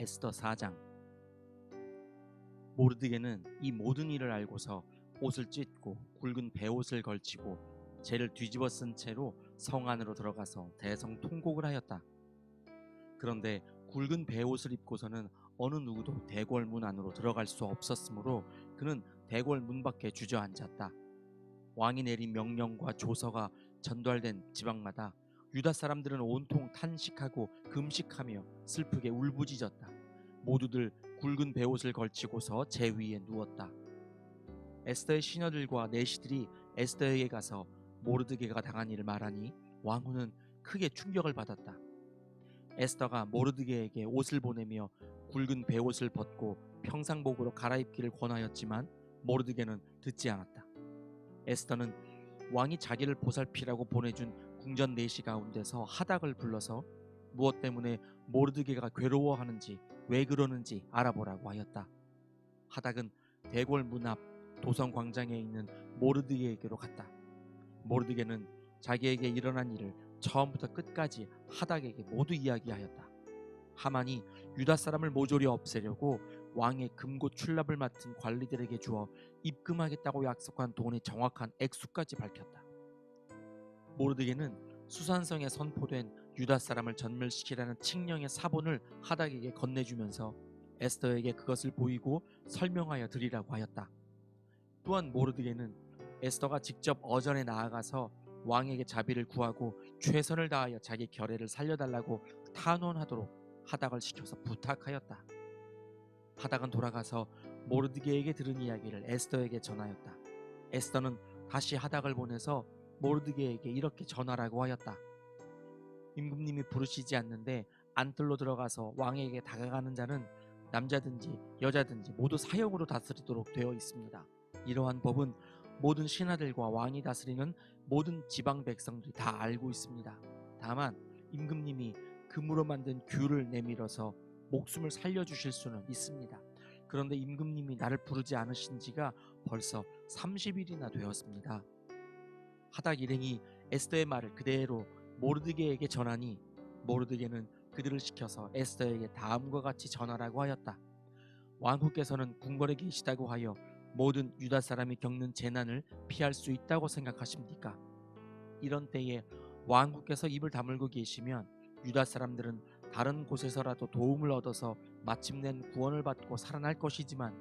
에스더 4장. 모르드게는 이 모든 일을 알고서 옷을 찢고 굵은 베옷을 걸치고 재를 뒤집어 쓴 채로 성 안으로 들어가서 대성 통곡을 하였다. 그런데 굵은 베옷을 입고서는 어느 누구도 대궐 문 안으로 들어갈 수 없었으므로 그는 대궐 문 밖에 주저앉았다. 왕이 내린 명령과 조서가 전달된 지방마다 유다 사람들은 온통 탄식하고 금식하며 슬프게 울부짖었다. 모두들 굵은 베옷을 걸치고서 재 위에 누웠다. 에스더의 시녀들과 내시들이 에스더에게 가서 모르드게가 당한 일을 말하니 왕후는 크게 충격을 받았다. 에스더가 모르드게에게 옷을 보내며 굵은 베옷을 벗고 평상복으로 갈아입기를 권하였지만 모르드게는 듣지 않았다. 에스더는 왕이 자기를 보살피라고 보내준 궁전 내시 가운데서 하닥을 불러서 무엇 때문에 모르드게가 괴로워하는지 왜 그러는지 알아보라고 하였다. 하닥은 대궐 문 앞 도성 광장에 있는 모르드게에게로 갔다. 모르드게는 자기에게 일어난 일을 처음부터 끝까지 하닥에게 모두 이야기하였다. 하만이 유다 사람을 모조리 없애려고 왕의 금고 출납을 맡은 관리들에게 주어 입금하겠다고 약속한 돈의 정확한 액수까지 밝혔다. 모르드게는 수산성에 선포된 유다 사람을 전멸시키라는 칙령의 사본을 하닥에게 건네주면서 에스더에게 그것을 보이고 설명하여 드리라고 하였다. 또한 모르드게는 에스더가 직접 어전에 나아가서 왕에게 자비를 구하고 최선을 다하여 자기 결례를 살려달라고 탄원하도록 하닥을 시켜서 부탁하였다. 하닥은 돌아가서 모르드게에게 들은 이야기를 에스더에게 전하였다. 에스더는 다시 하닥을 보내서 모르드게에게 이렇게 전하라고 하였다. 임금님이 부르시지 않는데 안뜰로 들어가서 왕에게 다가가는 자는 남자든지 여자든지 모두 사형으로 다스리도록 되어 있습니다. 이러한 법은 모든 신하들과 왕이 다스리는 모든 지방 백성들이 다 알고 있습니다. 다만 임금님이 금으로 만든 규를 내밀어서 목숨을 살려주실 수는 있습니다. 그런데 임금님이 나를 부르지 않으신 지가 벌써 30일이나 되었습니다. 하닥 일행이 에스더의 말을 그대로 모르드게에게 전하니 모르드게는 그들을 시켜서 에스더에게 다음과 같이 전하라고 하였다. 왕후께서는 궁궐에 계시다고 하여 모든 유다 사람이 겪는 재난을 피할 수 있다고 생각하십니까? 이런 때에 왕후께서 입을 다물고 계시면 유다 사람들은 다른 곳에서라도 도움을 얻어서 마침내 구원을 받고 살아날 것이지만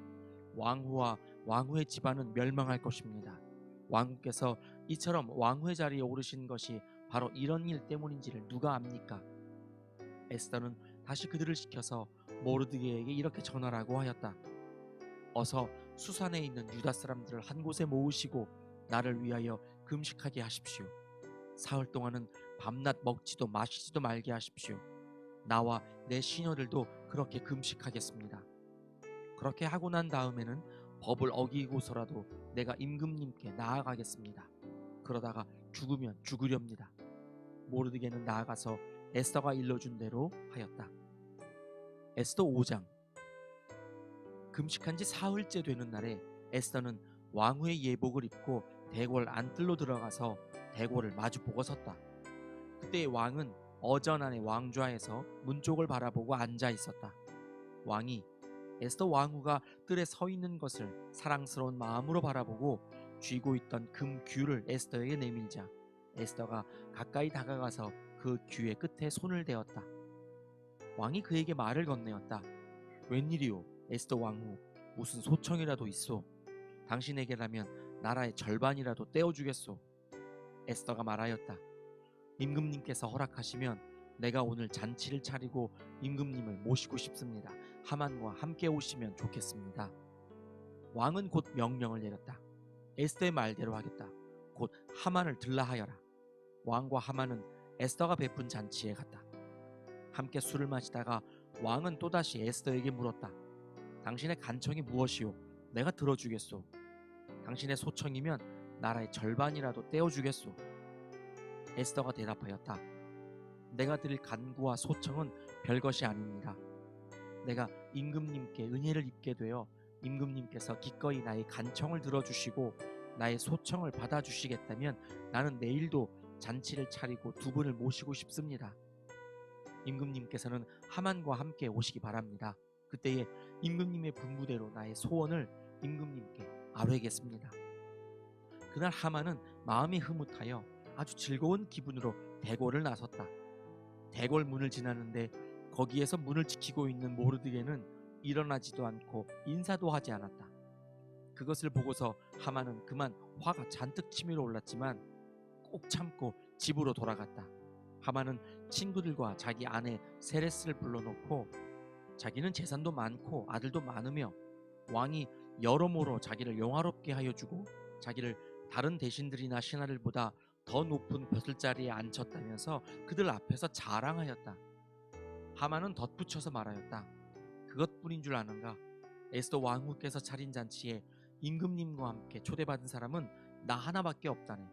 왕후와 왕후의 집안은 멸망할 것입니다. 왕후께서 이처럼 왕후의 자리에 오르신 것이 바로 이런 일 때문인지를 누가 압니까? 에스더는 다시 그들을 시켜서 모르드게에게 이렇게 전하라고 하였다. 어서 수산에 있는 유다 사람들을 한 곳에 모으시고 나를 위하여 금식하게 하십시오. 사흘 동안은 밤낮 먹지도 마시지도 말게 하십시오. 나와 내 시녀들도 그렇게 금식하겠습니다. 그렇게 하고 난 다음에는 법을 어기고서라도 내가 임금님께 나아가겠습니다. 그러다가 죽으면 죽으렵니다. 모르드게는 나아가서 에스더가 일러준 대로 하였다. 에스더 5장. 금식한 지 사흘째 되는 날에 에스더는 왕후의 예복을 입고 대궐 안뜰로 들어가서 대궐을 마주보고 섰다. 그때 왕은 어전 안의 왕좌에서 문 쪽을 바라보고 앉아 있었다. 왕이 에스더 왕후가 뜰에 서 있는 것을 사랑스러운 마음으로 바라보고 쥐고 있던 금 규를 에스더에게 내밀자 에스더가 가까이 다가가서 그 규의 끝에 손을 대었다. 왕이 그에게 말을 건네었다. 웬일이오 에스더 왕후, 무슨 소청이라도 있소? 당신에게라면 나라의 절반이라도 떼어주겠소. 에스더가 말하였다. 임금님께서 허락하시면 내가 오늘 잔치를 차리고 임금님을 모시고 싶습니다. 하만과 함께 오시면 좋겠습니다. 왕은 곧 명령을 내렸다. 에스더의 말대로 하겠다. 곧 하만을 들라하여라. 왕과 하만은 에스더가 베푼 잔치에 갔다. 함께 술을 마시다가 왕은 또다시 에스더에게 물었다. 당신의 간청이 무엇이오? 내가 들어주겠소. 당신의 소청이면 나라의 절반이라도 떼어주겠소. 에스더가 대답하였다. 내가 드릴 간구와 소청은 별것이 아닙니다. 내가 임금님께 은혜를 입게 되어 임금님께서 기꺼이 나의 간청을 들어주시고 나의 소청을 받아주시겠다면 나는 내일도 잔치를 차리고 두 분을 모시고 싶습니다. 임금님께서는 하만과 함께 오시기 바랍니다. 그때에 임금님의 분부대로 나의 소원을 임금님께 아뢰겠습니다. 그날 하만은 마음이 흐뭇하여 아주 즐거운 기분으로 대궐을 나섰다. 대궐 문을 지나는데 거기에서 문을 지키고 있는 모르드게는 일어나지도 않고 인사도 하지 않았다. 그것을 보고서 하만은 그만 화가 잔뜩 치밀어 올랐지만 꼭 참고 집으로 돌아갔다. 하만은 친구들과 자기 아내 세레스를 불러놓고 자기는 재산도 많고 아들도 많으며 왕이 여러모로 자기를 영화롭게 하여 주고 자기를 다른 대신들이나 신하들보다 더 높은 벼슬자리에 앉혔다면서 그들 앞에서 자랑하였다. 하만은 덧붙여서 말하였다. 그것뿐인 줄 아는가? 에스더 왕후께서 차린 잔치에 임금님과 함께 초대받은 사람은 나 하나밖에 없다네.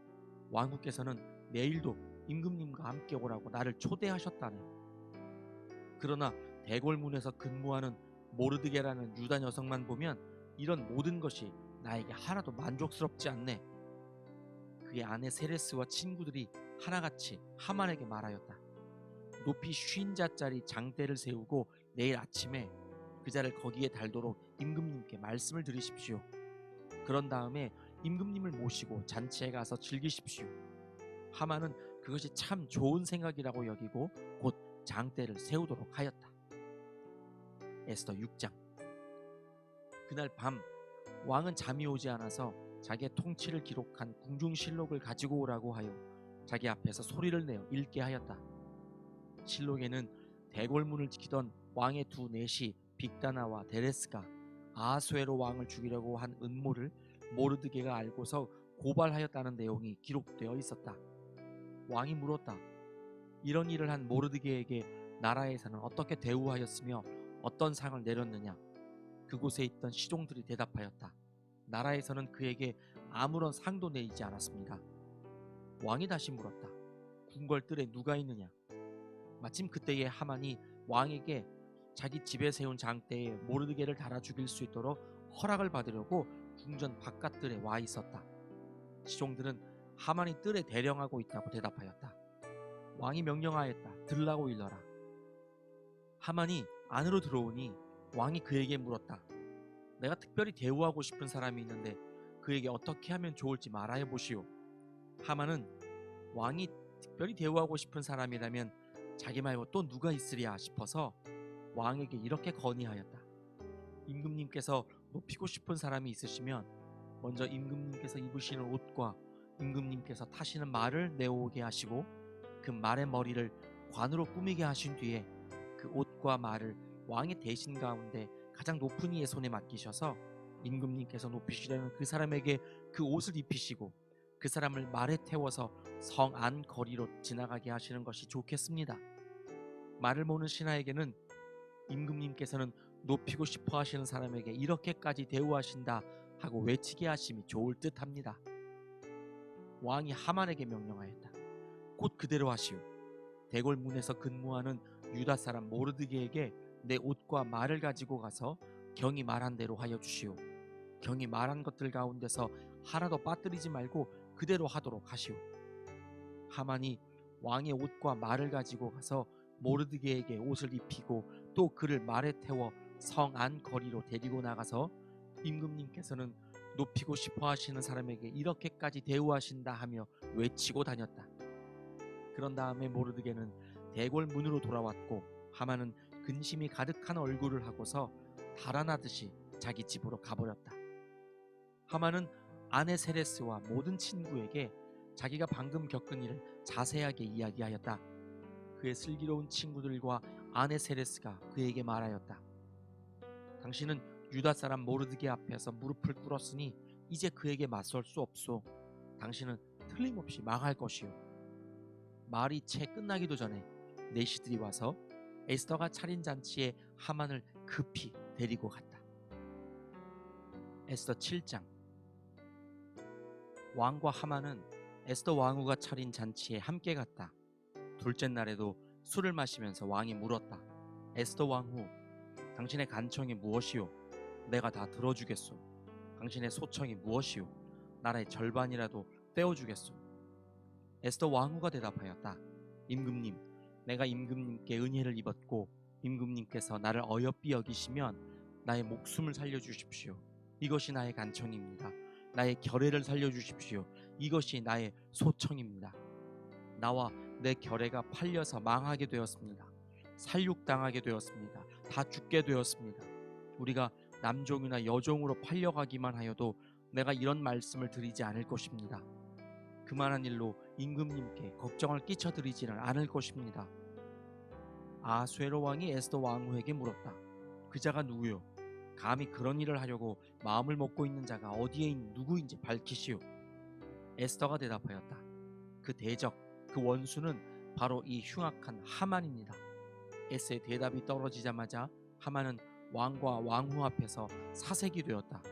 왕후께서는 내일도 임금님과 함께 오라고 나를 초대하셨다네. 그러나 대궐문에서 근무하는 모르드게라는 유다 녀석만 보면 이런 모든 것이 나에게 하나도 만족스럽지 않네. 그의 아내 세레스와 친구들이 하나같이 하만에게 말하였다. 높이 50자짜리 장대를 세우고 내일 아침에 그 자를 거기에 달도록 임금님께 말씀을 드리십시오. 그런 다음에 임금님을 모시고 잔치에 가서 즐기십시오. 하만은 그것이 참 좋은 생각이라고 여기고 곧 장대를 세우도록 하였다. 에스더 6장. 그날 밤 왕은 잠이 오지 않아서 자기의 통치를 기록한 궁중실록을 가지고 오라고 하여 자기 앞에서 소리를 내어 읽게 하였다. 실록에는 대궐문을 지키던 왕의 두 내시 빅다나와 데레스가 아하수에로 왕을 죽이려고 한 음모를 모르드게가 알고서 고발하였다는 내용이 기록되어 있었다. 왕이 물었다. 이런 일을 한 모르드게에게 나라에서는 어떻게 대우하였으며 어떤 상을 내렸느냐? 그곳에 있던 시종들이 대답하였다. 나라에서는 그에게 아무런 상도 내리지 않았습니다. 왕이 다시 물었다. 궁궐들에 누가 있느냐? 마침 그때에 하만이 왕에게 자기 집에 세운 장대에 모르드게를 달아 죽일 수 있도록 허락을 받으려고 궁전 바깥들에 와 있었다. 시종들은 하만이 뜰에 대령하고 있다고 대답하였다. 왕이 명령하였다. 들라고 일러라. 하만이 안으로 들어오니 왕이 그에게 물었다. 내가 특별히 대우하고 싶은 사람이 있는데 그에게 어떻게 하면 좋을지 말하여 보시오. 하만은 왕이 특별히 대우하고 싶은 사람이라면 자기 말고 또 누가 있으랴 싶어서 왕에게 이렇게 건의하였다. 임금님께서 높이고 싶은 사람이 있으시면 먼저 임금님께서 입으시는 옷과 임금님께서 타시는 말을 내오게 하시고 그 말의 머리를 관으로 꾸미게 하신 뒤에 그 옷과 말을 왕의 대신 가운데 가장 높은 이의 손에 맡기셔서 임금님께서 높이시려는 그 사람에게 그 옷을 입히시고 그 사람을 말에 태워서 성 안 거리로 지나가게 하시는 것이 좋겠습니다. 말을 모는 신하에게는 임금님께서는 높이고 싶어 하시는 사람에게 이렇게까지 대우하신다 하고 외치게 하심이 좋을 듯 합니다. 왕이 하만에게 명령하였다. 곧 그대로 하시오. 대궐 문에서 근무하는 유다 사람 모르드게에게 내 옷과 말을 가지고 가서 경이 말한 대로 하여 주시오. 경이 말한 것들 가운데서 하나도 빠뜨리지 말고 그대로 하도록 하시오. 하만이 왕의 옷과 말을 가지고 가서 모르드게에게 옷을 입히고 또 그를 말에 태워 성 안 거리로 데리고 나가서 임금님께서는 높이고 싶어 하시는 사람에게 이렇게까지 대우하신다 하며 외치고 다녔다. 그런 다음에 모르드게는 대궐 문으로 돌아왔고 하만은 근심이 가득한 얼굴을 하고서 달아나듯이 자기 집으로 가버렸다. 하만은 아내 세레스와 모든 친구에게 자기가 방금 겪은 일을 자세하게 이야기하였다. 그의 슬기로운 친구들과 아내 세레스가 그에게 말하였다. 당신은 유다 사람 모르드게 앞에서 무릎을 꿇었으니 이제 그에게 맞설 수 없소. 당신은 틀림없이 망할 것이요. 말이 채 끝나기도 전에 내시들이 와서 에스더가 차린 잔치에 하만을 급히 데리고 갔다. 에스더 7장. 왕과 하만은 에스더 왕후가 차린 잔치에 함께 갔다. 둘째 날에도 술을 마시면서 왕이 물었다. 에스더 왕후, 당신의 간청이 무엇이오? 내가 다 들어주겠소. 당신의 소청이 무엇이오? 나라의 절반이라도 떼어주겠소. 에스더 왕후가 대답하였다. 임금님, 내가 임금님께 은혜를 입었고 임금님께서 나를 어여삐 여기시면 나의 목숨을 살려주십시오. 이것이 나의 간청입니다. 나의 결례를 살려주십시오. 이것이 나의 소청입니다. 나와 내 결례가 팔려서 망하게 되었습니다. 살육당하게 되었습니다. 다 죽게 되었습니다. 우리가 남종이나 여종으로 팔려가기만 하여도 내가 이런 말씀을 드리지 않을 것입니다. 그만한 일로 임금님께 걱정을 끼쳐드리지는 않을 것입니다. 아수에로 왕이 에스더 왕후에게 물었다. 그자가 누구요? 감히 그런 일을 하려고 마음을 먹고 있는 자가 어디에 있는 누구인지 밝히시오. 에스더가 대답하였다. 그 대적, 그 원수는 바로 이 흉악한 하만입니다. 에스더의 대답이 떨어지자마자 하만은 왕과 왕후 앞에서 사색이 되었다.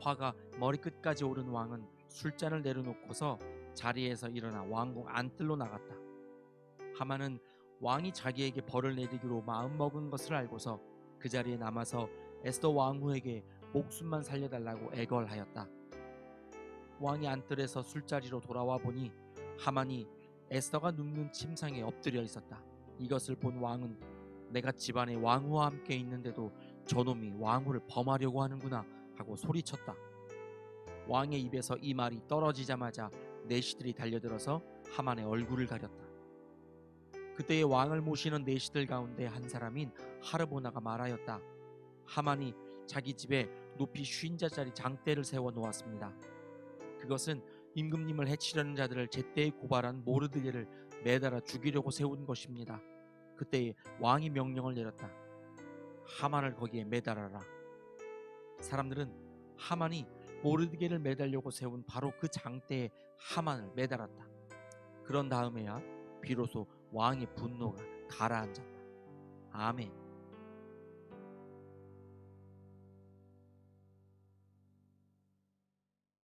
화가 머리끝까지 오른 왕은 술잔을 내려놓고서 자리에서 일어나 왕궁 안뜰로 나갔다. 하만은 왕이 자기에게 벌을 내리기로 마음먹은 것을 알고서 그 자리에 남아서 에스더 왕후에게 목숨만 살려달라고 애걸하였다. 왕이 안뜰에서 술자리로 돌아와 보니 하만이 에스더가 눕는 침상에 엎드려 있었다. 이것을 본 왕은 내가 집안에 왕후와 함께 있는데도 저놈이 왕후를 범하려고 하는구나 하고 소리쳤다. 왕의 입에서 이 말이 떨어지자마자 내시들이 달려들어서 하만의 얼굴을 가렸다. 그때의 왕을 모시는 내시들 가운데 한 사람인 하르보나가 말하였다. 하만이 자기 집에 높이 50자짜리 장대를 세워 놓았습니다. 그것은 임금님을 해치려는 자들을 제때에 고발한 모르드게를 매달아 죽이려고 세운 것입니다. 그때 왕이 명령을 내렸다. 하만을 거기에 매달아라. 사람들은 하만이 모르드게를 매달려고 세운 바로 그 장대에 하만을 매달았다. 그런 다음에야 비로소 왕의 분노가 가라앉았다. 아멘.